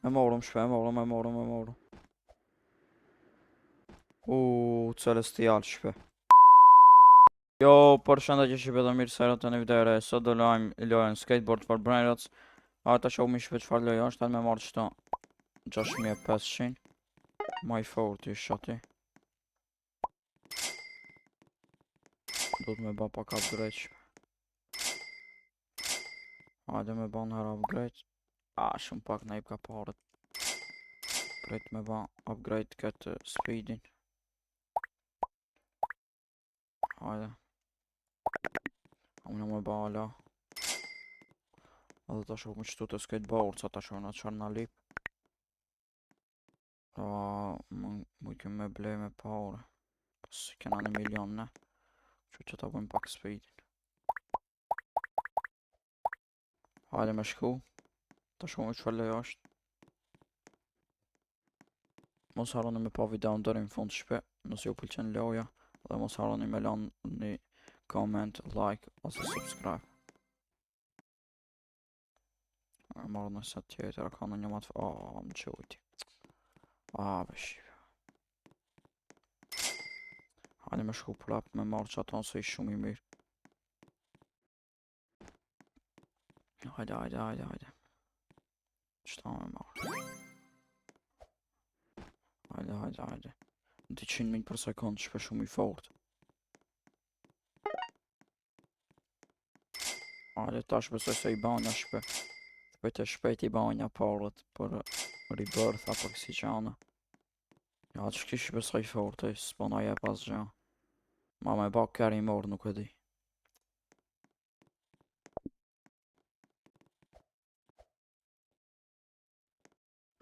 E morëm shpe, e morëm. Celestial shpe. Jo, përshëndetje që dhe mirë se të në videre. Sot do lojmë lojën Skateboard for Brainrots. Ta shoh mi shpe qëfar lojë është, me marrë qëta 6500. My fault i shoti. Do të me ba pak upgrade shpe. Hajde me ba nëherë upgrade. Shumë pak në i ka parët. Prejt me ba upgrade këtë speedin. Hajde. Unë me ba ala. Edhe ta shoh me qëtu të skateboard, sa ta shoh në qërë në lip. Mu këmë me blej me power. Pas kena 1 milion ne. Që ta bëjmë pak speedin. Hajde me shku. Ta shoh me qëfar lej është. Mos harroni me pa videon deri në fund shpe, nëse ju pëlqen loja, dhe mos harroni me lanë një comment, like ose subscribe. Marrë në set tjetër, ka në një matë më qëti. Beshi. Hajde me shku prap, me marrë që ato nëse i shumë i mirë. Hajde. Qëta me marrë. Hajde. 200 mijë për sekund, shpe shumë i fort. Hajde tash besoj se i banja shpe. Shpejt i banja parët për rebirth apo kësi qana. Ja që kish besoj fort s'pona je pas gjë. Ma me ba carry more nuk e di.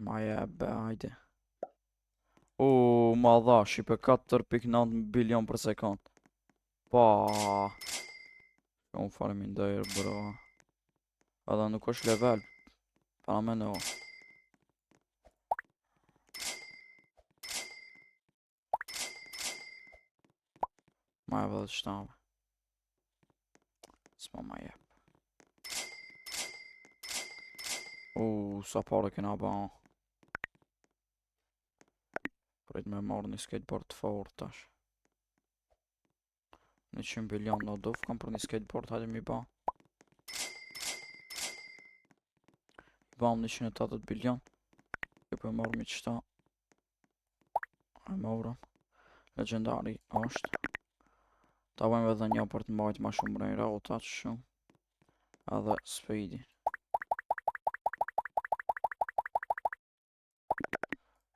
Ma jebe, hajde. Ma dha, shipe 4.9 bilion për sekund. Shumë faleminderit bro. Edhe nuk është level. Pa me no. Ma jebe dhe qëtave. S'ma ma jeb. Sa pare kena ba. Prejt me marrë një skateboard fort tash. 100 bilion në duf kam për një skateboard, hajde mi ba. Bam 180 bilion. Kjo për marrë mi qëta. E morëm. Legendari është. Ta bëjmë edhe një për të mbajt ma shumë brain rota që shumë. Edhe speedi.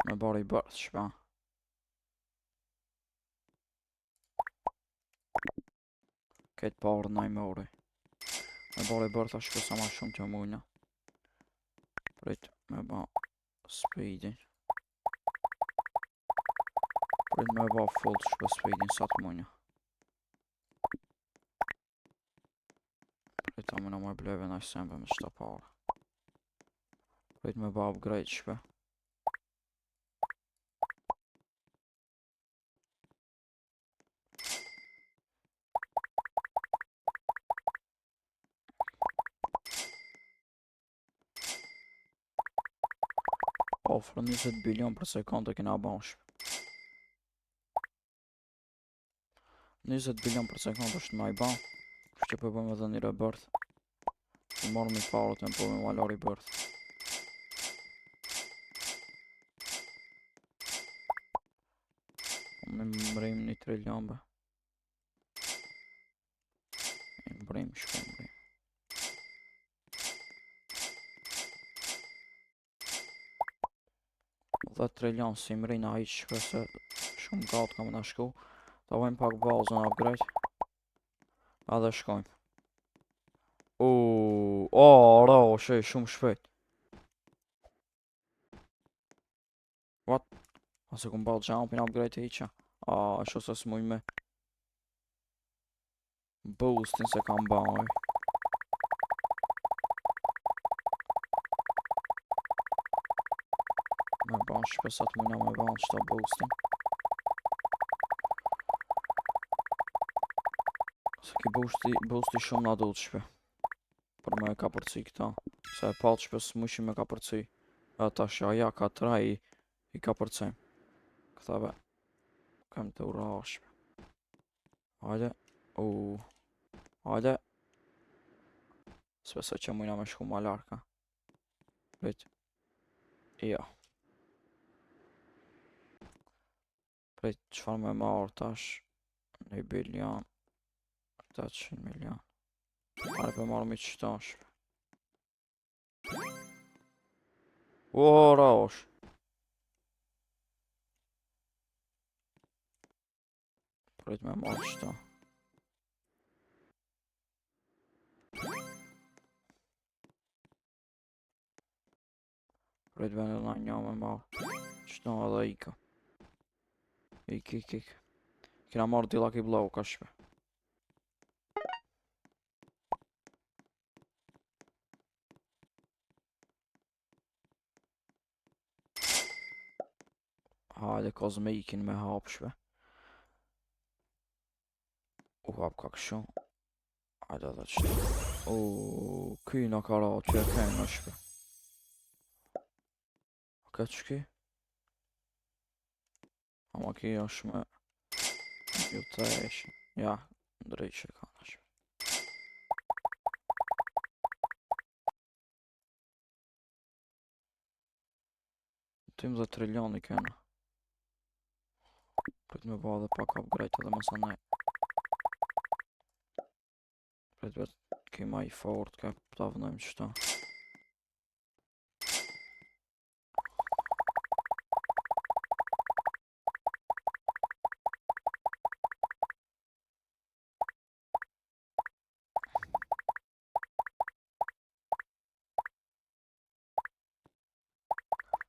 Me bari bërth shpa. Këtë parë në i mori. Me bari bërth a shpe sa ma shumë të mujna. Prejt me ba speedin. Prejt me ba full shpe speedin sa të mujna. Prejt a mëna me bleve në i sembe me qëta parë. Prejt me ba upgrade shpe. Ofrë 20 bilion për sekundë e kena bash. 20 bilion për sekundë është ma i ban. Kështë që përbëm edhe një rebirth. Të marrë mi parët e më përbëm ala rebirth. Me mbrim 1 trilion be. Mbrim. 10 trilion si mrina i që se shumë gatë kam në shku. Ta vojmë pak bazën upgrade. Edhe shkojmë. Rao, shumë shpejt. What? Ase ku mballë jumpin upgrade e iqa. Sho se s'muj me boostin se kam baj. Me ban shpesat mujna me ban qëta boostin. Se ki boosti shumë na duhet shpe. Për me ka përci këta. Se e palë shpe s'mushi me ka përci. Ata shaja ka tra i ka përcem. Këthave. Kam të urash. Hajde. Hajde. S'besoj që mujna me shku ma larka. Prit. Jo. Prit, qëfar me marrë tash? 1 bilion. 800 milion. Are për marrë mi qëta shpe. Raosh. Prit me marrë qëta. Prit vende na një me marrë. Qëta edhe ika. Ik. Kena marrë tila ki blau ka shpe. Hajde kozmikin me hap shpe. U hap ka këshu. Hajde dhe qëta. Ky në ka ra që e kejnë në shpe. Këtë qëki? Ama ki është me... Ju të eshin. Ja, drejt që ka në shpe. Tim dhe trilioni kena. Prit me ba dhe pak upgrade edhe mësa nej. Prit vet kima i fort ka ta vënojmë qëta.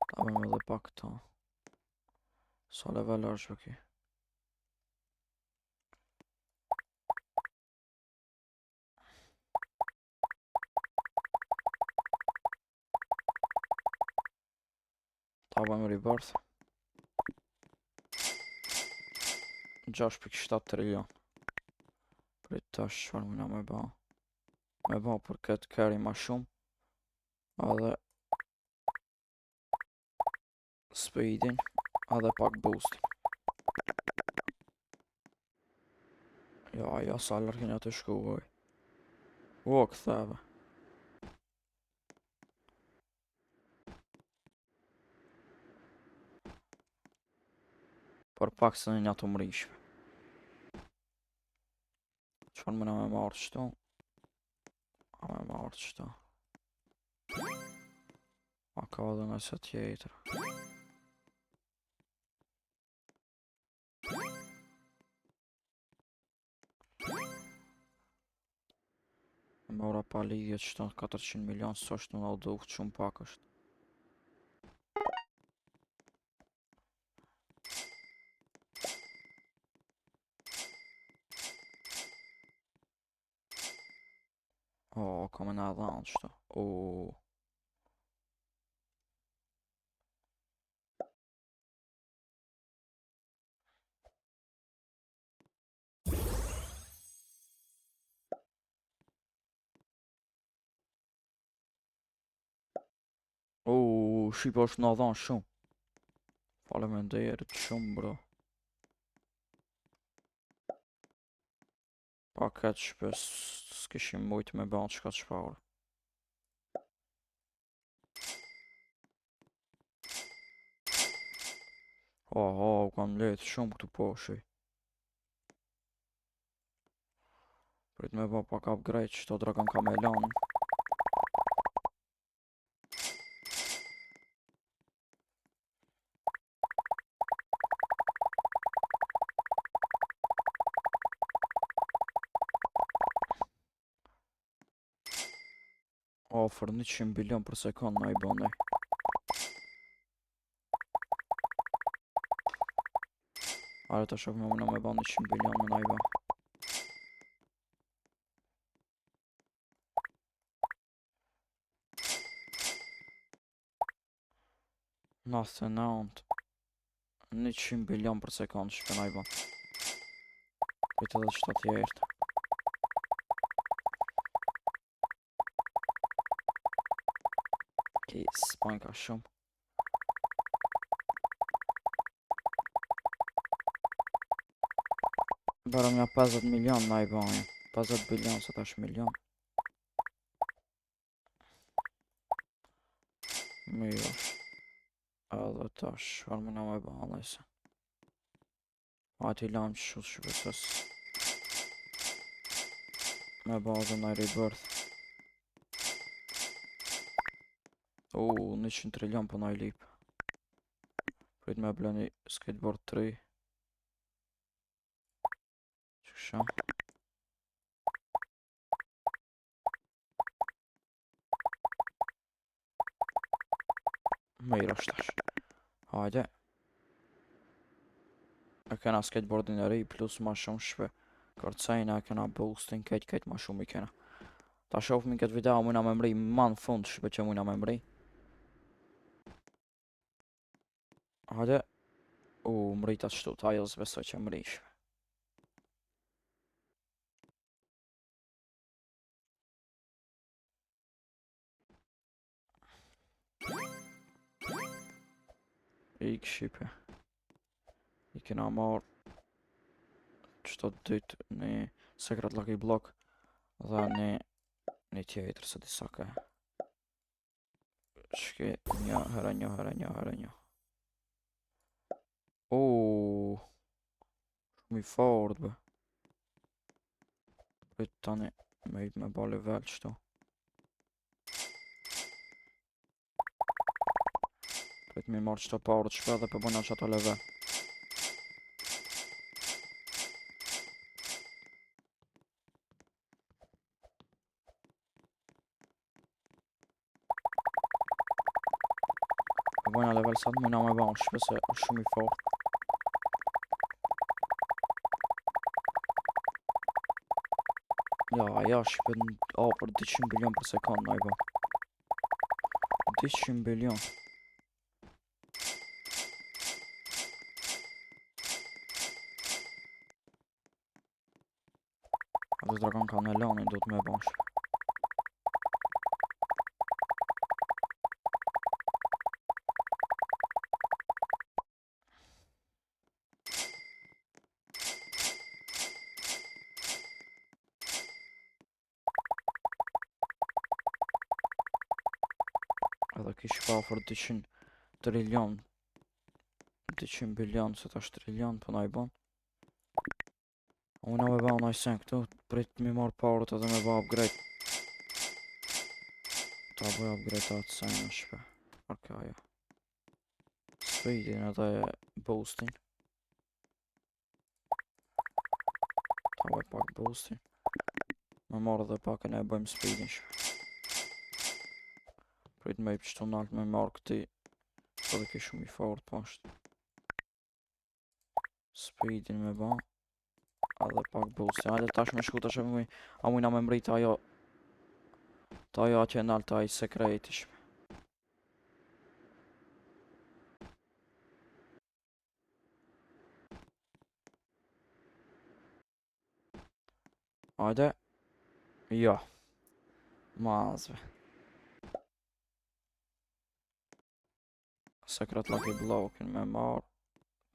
Ta bëjmë edhe pak këta. Sa level është ki? Ta bëjmë rebirth. 6.7 trilion. Prit tash qëfar mëna me ba. Me ba për këtë carry ma shumë. Edhe speedin. Edhe pak boostin. Ja, sa lërkin ja të shkuoj. Këtheve. Për pak se një të mrishme. Qëfar mëna me marrë qëto? A me marrë qëto. A ka edhe nga se tjetër. Mora pa lidhje qëto 400 milion, së është në duhet shumë pak është. Ka me nga dhanë qëto. Shqipo është nga dhanë shumë. Faleminderit shumë bro. Pa këtë shpes s'kishim mujt me ban qka të shparë. U kanë letë shumë këtu poshej. Prit me ba pak upgrade qëto dragon kamelan. Ofër 100 bilion për sekund na i bënej. Are të shok me mëna me ba 100 bilion me na i ba. Nothing out. 100 bilion për sekund shpe na i ba. Prit edhe qëta tjertë. S'pojnë ka shumë. Bara mja 50 milion na i bani. 50 bilion se tash milion. Mirë. Edhe tash, çfarë më na me bani lejse. A ti lam që shu shqipësës. Me bazën na rebirth. 100 trilion për na i lip. Prit me bleni skateboard 3. Qësha. Mirë është tash. Hajde. E kena skateboardin e ri plus ma shumë shpe. Kërcejna e kena boostin kejt ma shumë i kena. Ta shofmi këtë video mujna me mri ma në fund shpe që mujna me mri. Hajde. Mrita qëtu, ta jo zbesoj që mri shpe. Ik shqipe. I kena marrë qëto dytë një Secret Lucky Block dhe një tjetër se disa ka. Shke një herë një. Shumë i fort bë. Prit tani me ba level qëto. Prit mi marrë qëto power të shpe dhe për bëna qëto level. Për bëna level sa të mujna me ba në shpe se është shumë i fort. Ja shpe për 200 bilion për sekund na i ba. 200 bilion. Atë dragon ka në lanin do të me bash. Edhe kish pa për 200 trilion. 200 bilion se tash trilion për na i ban. Unë me ba unë ajsen këtu, prit mi marrë powerët edhe me ba upgrade. Ta bëj upgrade atë sen në shpe. Arkaja. Speedin edhe boostin. Ta bëj pak boostin. Me marrë dhe pak e ne bëjmë speedin shpe. Prit me i pështu nalt me marrë këti. Edhe ki shumë i fort pashtë. Speedin me ba. Edhe pak boostin. Hajde tash me shku tash a mujna me mrit ajo. Ta ajo atje nalt aj sekreti shpe. Hajde. Jo. Mazve. Secret Lucky Blockin me marrë.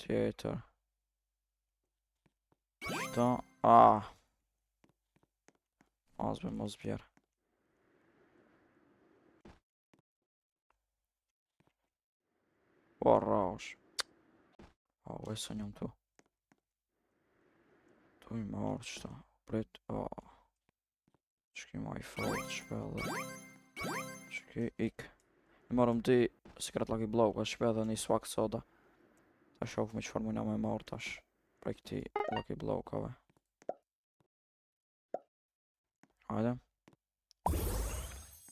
Tjetër. Qëta. Mazve mos bjerë. Rash. Vese njëm tu. Tu i marrë qëta. Prit. Qëki ma i fort shpelle. Qëki ik. I marrëm ti Secret Lucky Block a shpe dhe një swag soda. Ta shof me qëfar mujna me marrë tash. Prej këti Lucky Blockave. Hajde.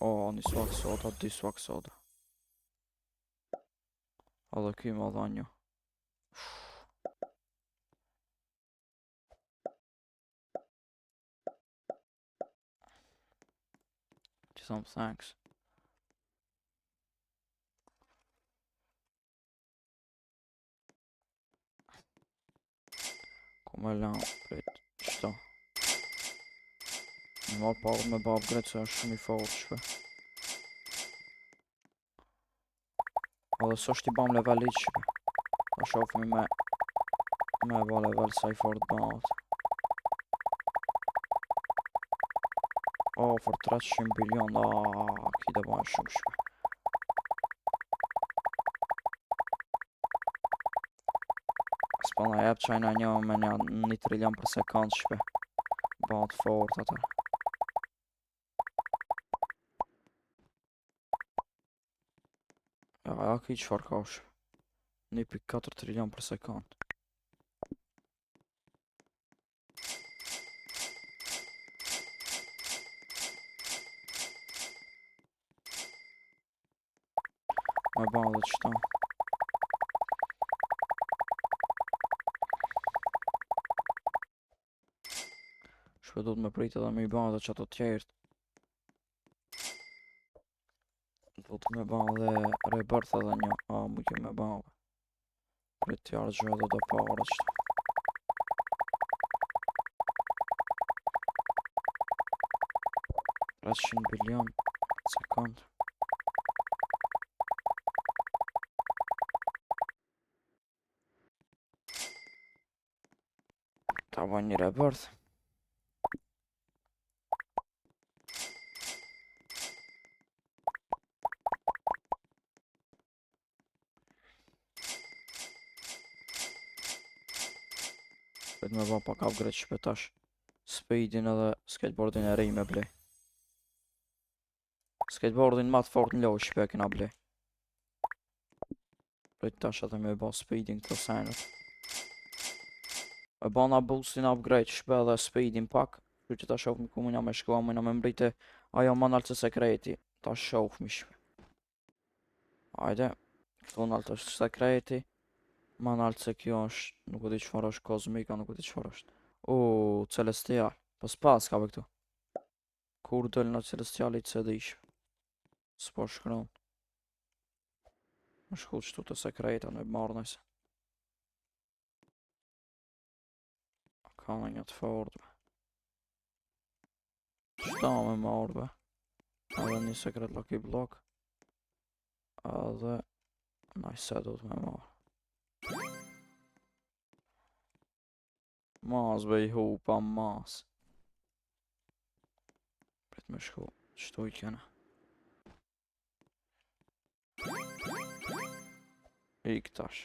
Një swag soda, 2 swag soda. Edhe ki ma dha një. Some thanks. Come lan, prit, qëta. Në marrë parë me ba upgrade se është shumë i fort shpe. Edhe së është i bam level i shpe. Ta shofëmi me ba level sa i fort bëhat. for 300 bilion. Ki do bëhen shumë shpe. S'pana jep qajna një me një 1 trilion për sekund shpe. Bëhet fort atë. Ja, ki qëfar ka shpe. 1.4 trilion për sekund. Me bëhen dhe qëta. Shpe do të me prit edhe me i bëhen dhe qëto tjertë. Do të me bëhen dhe rebirth edhe një. Mu ke me bëhen. Prit tjarë gjë edhe do parë qëta. $300 bilion sekund. Ta bëj një rebirth. Prit me bëhen pak upgrade shpetash. Speedin edhe skateboardin e rej me blej. Skateboardin ma të fort në loj shpe kena blej. Prit tash edhe me bëhen speedin këto senet. E bëna boostin upgrade shpe edhe speedin pak. Që që ta shofmi ku mëna me shkua, mëna me mbrite ajo manalë sekreti. Ta shofmi shpe. Ajde, këtu nalë është sekreti. Manalë se kjo është, nuk e di qëfar është kozmika, nuk e di qëfar është. Celestial. Po s'pas ka be këtu. Kur dëll në celestialit se di shpe. S'po shkron. Më shku qëtu të sekreta në marrë nëse. Ka në një të fort be. Qëta me marrë be. Edhe një sekret lucky block. Edhe najse do të me marrë. Mas be i hupa mas. Prit me shku. Qëtu i kena. Ik tash.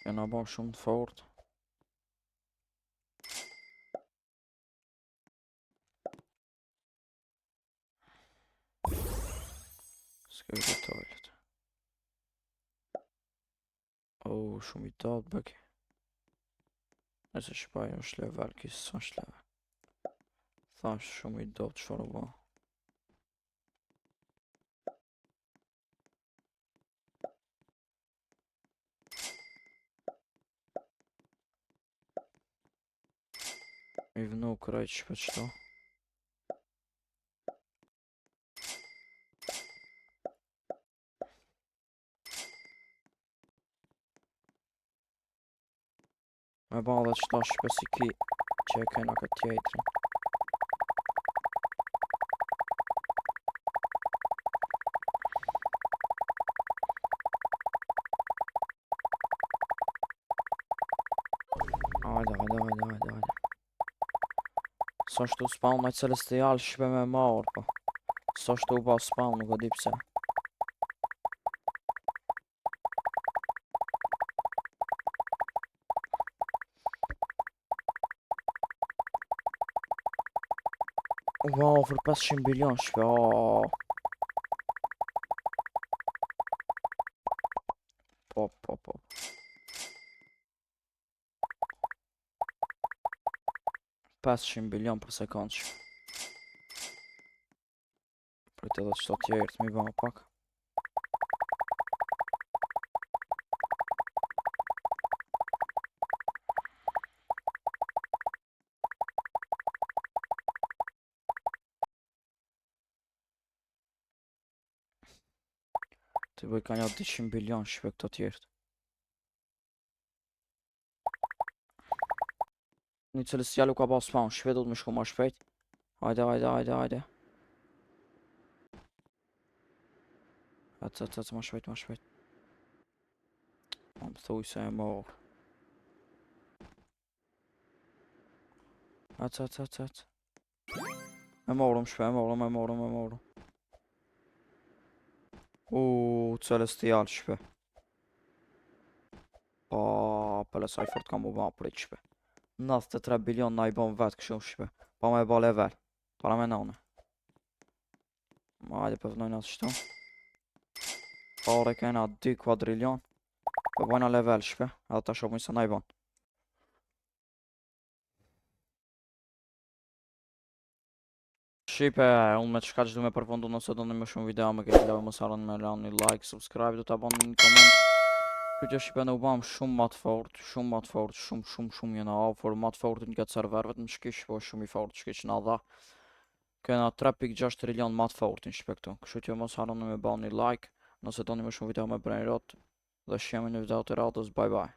Kena ba shumë të fort. S'kej detalet. Shumë i datë bëki. Nëse shpaj është level, kisë është level. Thash shumë i datë qëfar u ba. I vënu krejt shpe qëto. Me ba dhe qëta shpe si ki që e kena këtë tjetërin. Hajde. Sa shtu spawn në celestial shpe me marrë po. Sa shtu ba spawn nuk e di pse. Wow, për 500 bilion shpe, Po. 500 bilion për sekund shpe. Prit edhe qëto tjerë të mi ba pak. Të bëj ka një 200 bilion shpe këto tjertë. Një celestial u ka ba spawn shpe, do të më shku ma shpejt. Hajde. Atë, ma shpejt. Më thuj se e morë. Ec. E morëm shpe, e morëm. Celestial shpe. Po, pële sa i fort kam u ba prit shpe. 93 bilion na i bon vetë kështu shpe. Pa me ba level. Para me nane. Hajde pëvnojnë atë shtu. Pare kena 2 kuadrilion. Po bojna level shpe. Edhe ta shopin se na i bon. Shipe, unë me qka që du me përfundu nëse do në më shumë video me këtë leve mos harroni me lani like, subscribe, do të aboni një koment. Këtë Shipe në u bam shumë ma të fort, shumë jena afor, ma të fortin këtë servervet në shkish, po shumë i fort, shkish në dha. Kena 3.6 trilion ma të fortin shpe këtu, kështu që mos harroni me bani like, nëse do në më shumë video me Brainrot, dhe shjemi në video të radhës, bye bye.